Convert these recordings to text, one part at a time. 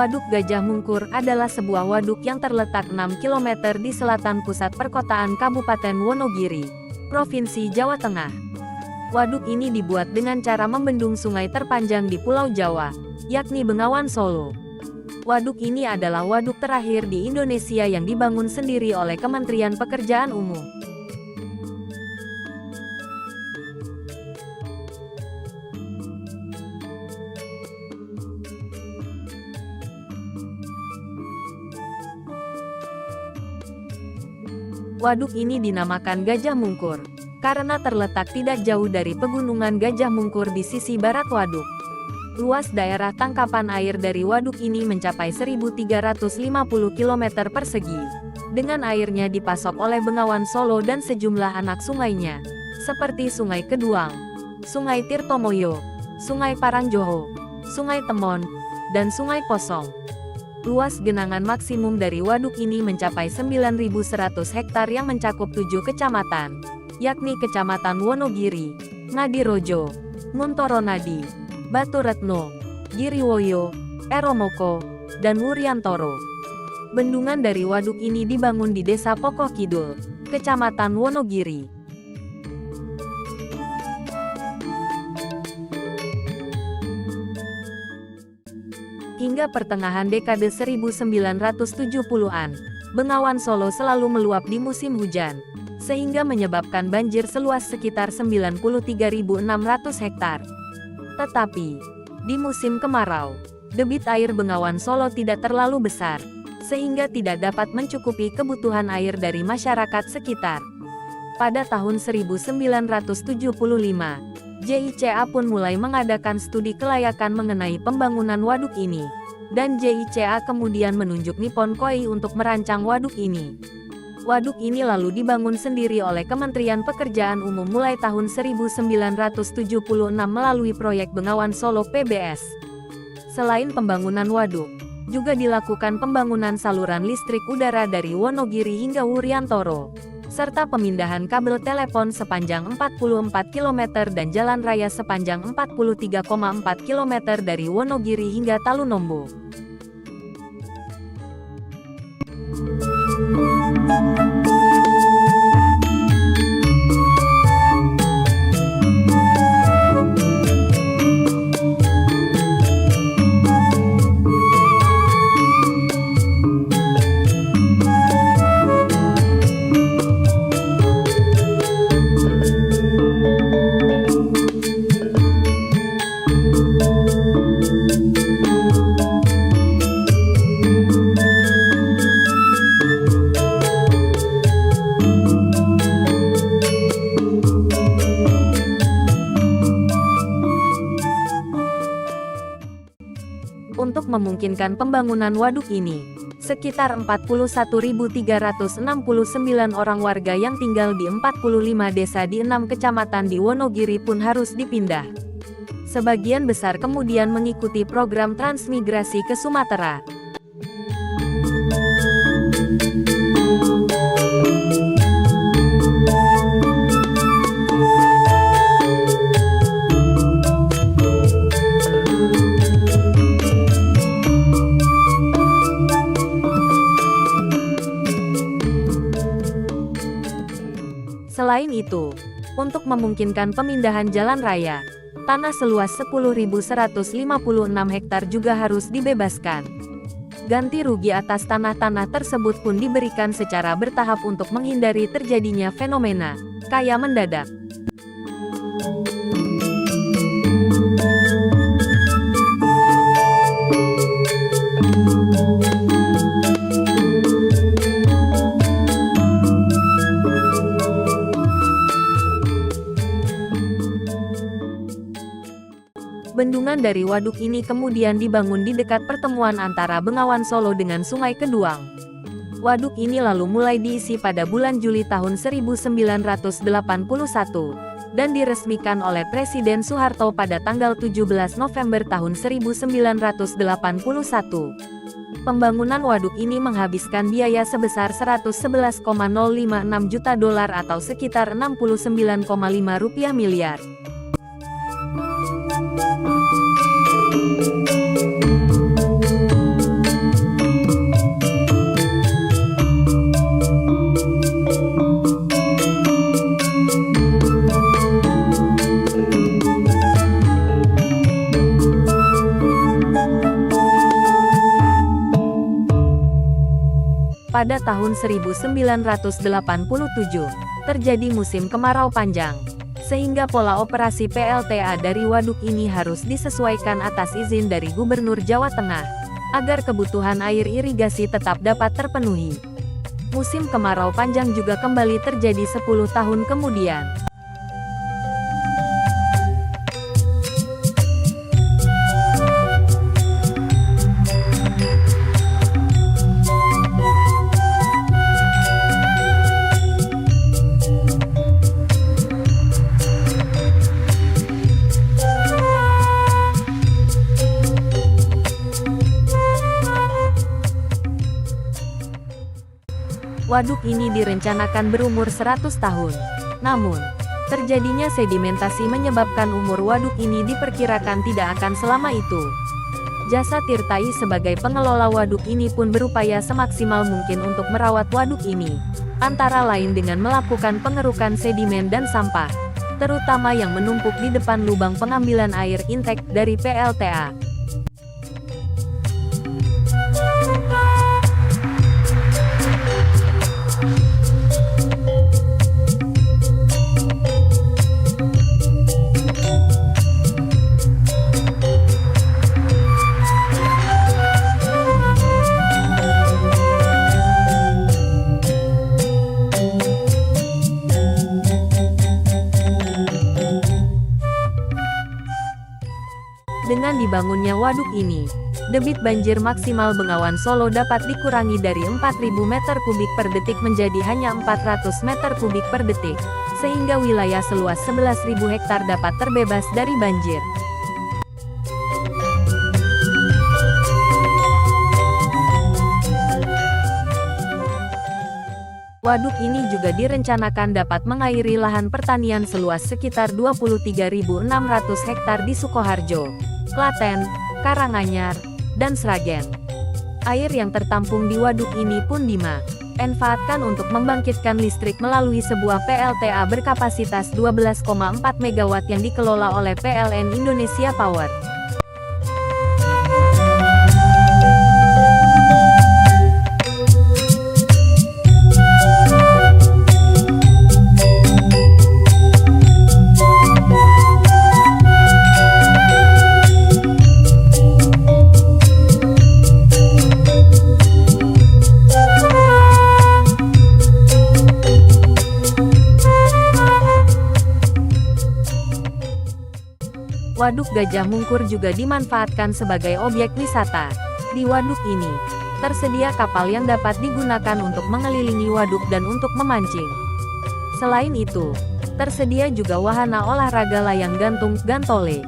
Waduk Gajah Mungkur adalah sebuah waduk yang terletak 6 km di selatan pusat perkotaan Kabupaten Wonogiri, Provinsi Jawa Tengah. Waduk ini dibuat dengan cara membendung sungai terpanjang di Pulau Jawa, yakni Bengawan Solo. Waduk ini adalah waduk terakhir di Indonesia yang dibangun sendiri oleh Kementerian Pekerjaan Umum. Waduk ini dinamakan Gajah Mungkur karena terletak tidak jauh dari pegunungan Gajah Mungkur di sisi barat waduk. Luas daerah tangkapan air dari waduk ini mencapai 1.350 km persegi. Dengan airnya dipasok oleh Bengawan Solo dan sejumlah anak sungainya, seperti Sungai Keduang, Sungai Tirtomoyo, Sungai Parangjoho, Sungai Temon, dan Sungai Posong. Luas genangan maksimum dari waduk ini mencapai 9.100 hektar yang mencakup 7 kecamatan, yakni Kecamatan Wonogiri, Ngadirojo, Nguntoronadi, Baturetno, Giriwoyo, Eromoko, dan Wuryantoro. Bendungan dari waduk ini dibangun di Desa Pokoh Kidul, Kecamatan Wonogiri. Hingga pertengahan dekade 1970-an, Bengawan Solo selalu meluap di musim hujan, sehingga menyebabkan banjir seluas sekitar 93.600 hektar. Tetapi, di musim kemarau, debit air Bengawan Solo tidak terlalu besar, sehingga tidak dapat mencukupi kebutuhan air dari masyarakat sekitar. Pada tahun 1975, JICA pun mulai mengadakan studi kelayakan mengenai pembangunan waduk ini, dan JICA kemudian menunjuk Nippon Koi untuk merancang waduk ini. Waduk ini lalu dibangun sendiri oleh Kementerian Pekerjaan Umum mulai tahun 1976 melalui proyek Bengawan Solo PBS. Selain pembangunan waduk, juga dilakukan pembangunan saluran listrik udara dari Wonogiri hingga Wuryantoro, serta pemindahan kabel telepon sepanjang 44 km dan jalan raya sepanjang 43,4 km dari Wonogiri hingga Talunombo. Untuk memungkinkan pembangunan waduk ini, sekitar 41.369 orang warga yang tinggal di 45 desa di 6 kecamatan di Wonogiri pun harus dipindah. Sebagian besar kemudian mengikuti program transmigrasi ke Sumatera. Selain itu, untuk memungkinkan pemindahan jalan raya, tanah seluas 10.156 hektar juga harus dibebaskan. Ganti rugi atas tanah-tanah tersebut pun diberikan secara bertahap untuk menghindari terjadinya fenomena kaya mendadak. Bendungan dari waduk ini kemudian dibangun di dekat pertemuan antara Bengawan Solo dengan Sungai Keduang. Waduk ini lalu mulai diisi pada bulan Juli tahun 1981, dan diresmikan oleh Presiden Soeharto pada tanggal 17 November tahun 1981. Pembangunan waduk ini menghabiskan biaya sebesar 111,056 juta dolar atau sekitar 69,5 miliar rupiah. pada tahun 1987, terjadi musim kemarau panjang. Sehingga pola operasi PLTA dari waduk ini harus disesuaikan atas izin dari Gubernur Jawa Tengah, agar kebutuhan air irigasi tetap dapat terpenuhi. Musim kemarau panjang juga kembali terjadi 10 tahun kemudian. Waduk ini direncanakan berumur 100 tahun. Namun, terjadinya sedimentasi menyebabkan umur waduk ini diperkirakan tidak akan selama itu. Jasa Tirtai sebagai pengelola waduk ini pun berupaya semaksimal mungkin untuk merawat waduk ini, antara lain dengan melakukan pengerukan sedimen dan sampah, terutama yang menumpuk di depan lubang pengambilan air intek dari PLTA. Dengan dibangunnya waduk ini, debit banjir maksimal Bengawan Solo dapat dikurangi dari 4.000 meter kubik per detik menjadi hanya 400 meter kubik per detik, sehingga wilayah seluas 11.000 hektar dapat terbebas dari banjir. Waduk ini juga direncanakan dapat mengairi lahan pertanian seluas sekitar 23.600 hektar di Sukoharjo, Klaten, Karanganyar, dan Sragen. Air yang tertampung di waduk ini pun dimanfaatkan untuk membangkitkan listrik melalui sebuah PLTA berkapasitas 12,4 MW yang dikelola oleh PLN Indonesia Power. Waduk Gajah Mungkur juga dimanfaatkan sebagai objek wisata. Di waduk ini, tersedia kapal yang dapat digunakan untuk mengelilingi waduk dan untuk memancing. Selain itu, tersedia juga wahana olahraga layang gantung, gantole.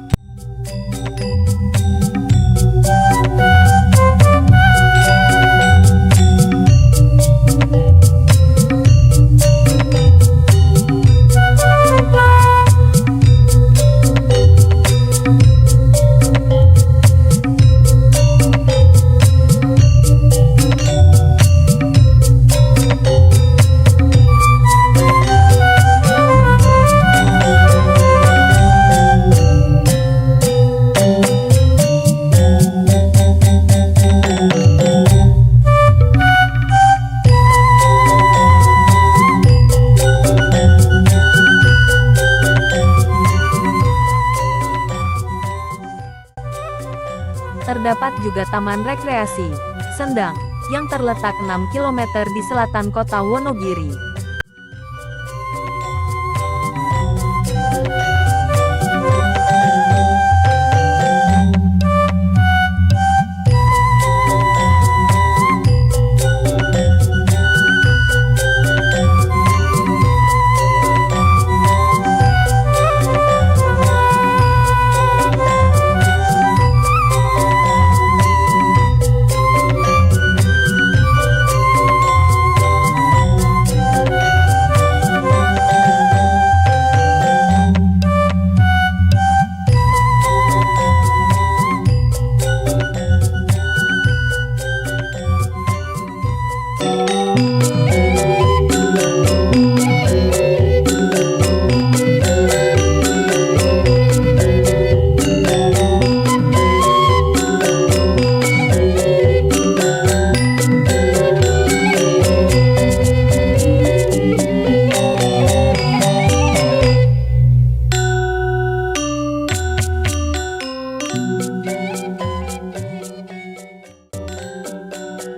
Terdapat juga Taman Rekreasi Sendang, yang terletak 6 km di selatan kota Wonogiri.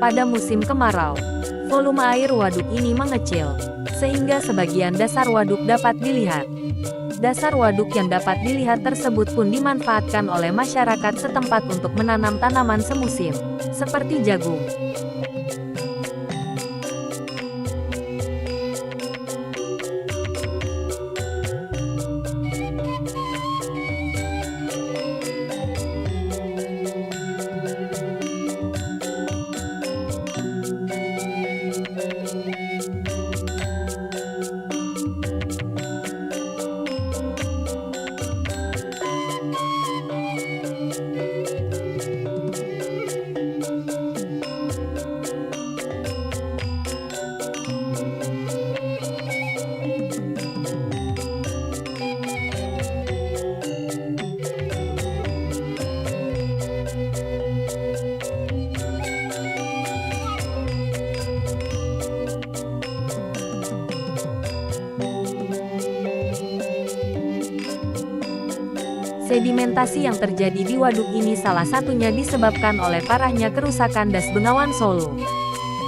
pada musim kemarau. Volume air waduk ini mengecil, sehingga sebagian dasar waduk dapat dilihat. Dasar waduk yang dapat dilihat tersebut pun dimanfaatkan oleh masyarakat setempat untuk menanam tanaman semusim, seperti jagung. Sedimentasi yang terjadi di waduk ini salah satunya disebabkan oleh parahnya kerusakan Das Bengawan Solo.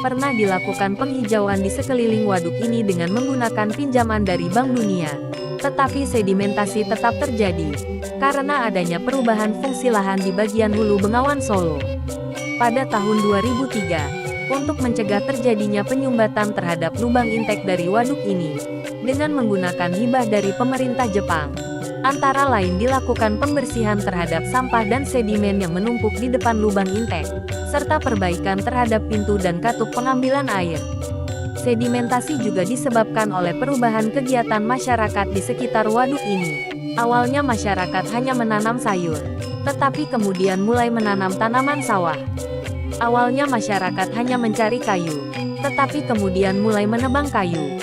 Pernah dilakukan penghijauan di sekeliling waduk ini dengan menggunakan pinjaman dari Bank Dunia. Tetapi sedimentasi tetap terjadi, karena adanya perubahan fungsi lahan di bagian hulu Bengawan Solo. Pada tahun 2003, untuk mencegah terjadinya penyumbatan terhadap lubang intek dari waduk ini, dengan menggunakan hibah dari pemerintah Jepang, antara lain dilakukan pembersihan terhadap sampah dan sedimen yang menumpuk di depan lubang intek, serta perbaikan terhadap pintu dan katup pengambilan air. Sedimentasi juga disebabkan oleh perubahan kegiatan masyarakat di sekitar waduk ini. Awalnya masyarakat hanya menanam sayur, tetapi kemudian mulai menanam tanaman sawah. Awalnya masyarakat hanya mencari kayu, tetapi kemudian mulai menebang kayu.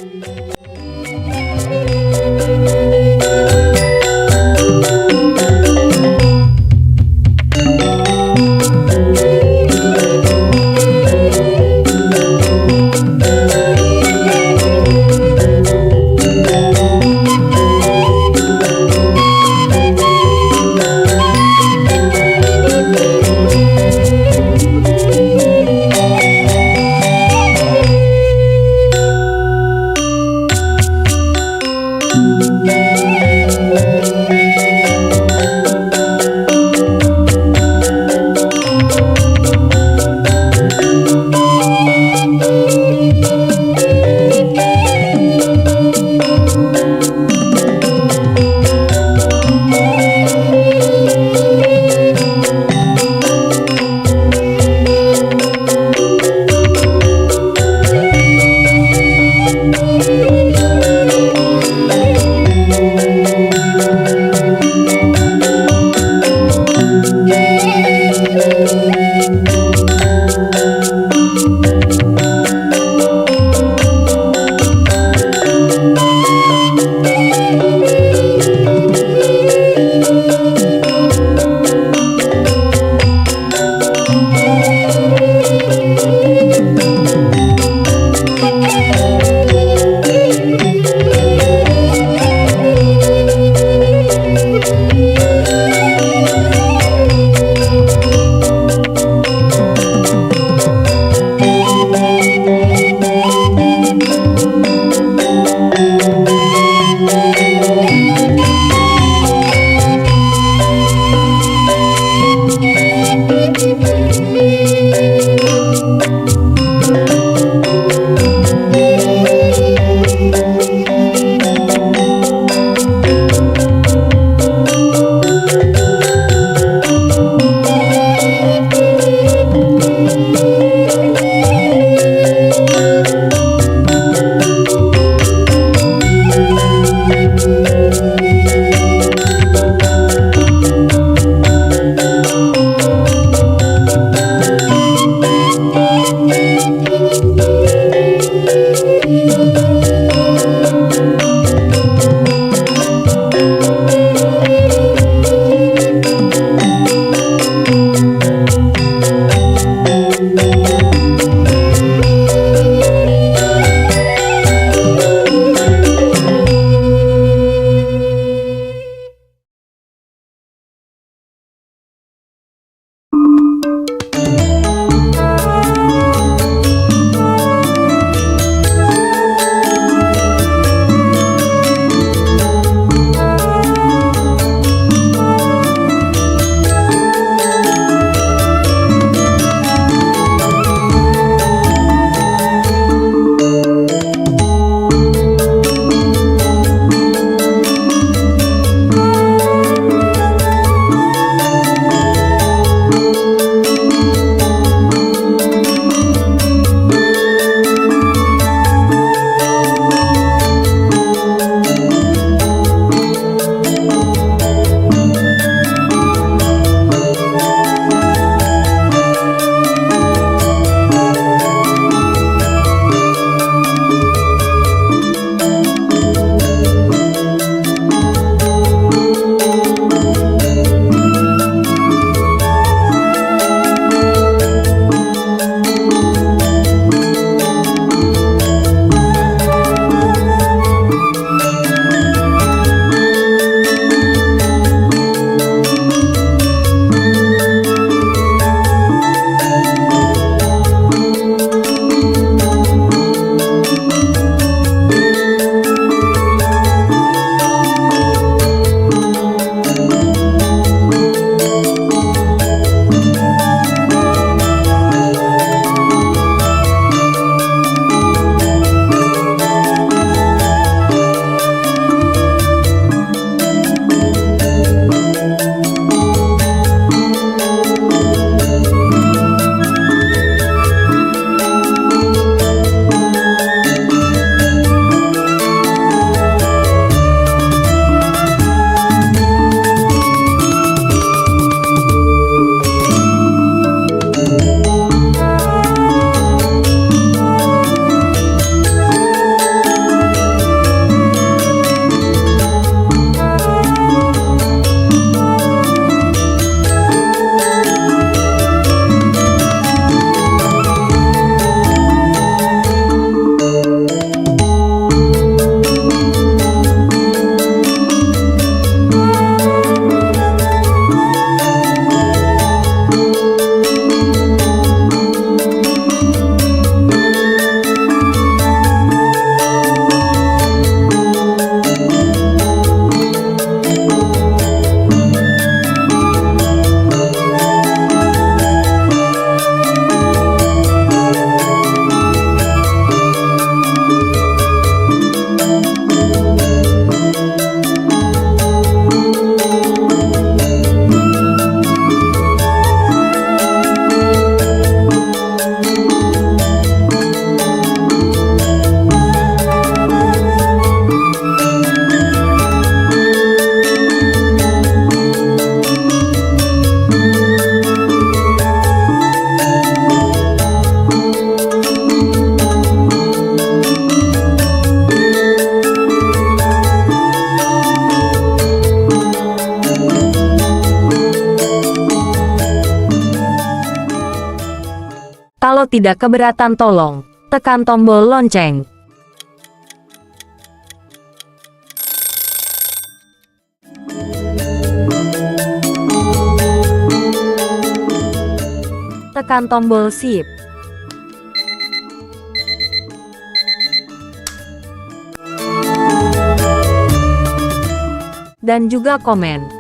Kalau tidak keberatan tolong tekan tombol lonceng. Tekan tombol sip. Dan juga komen.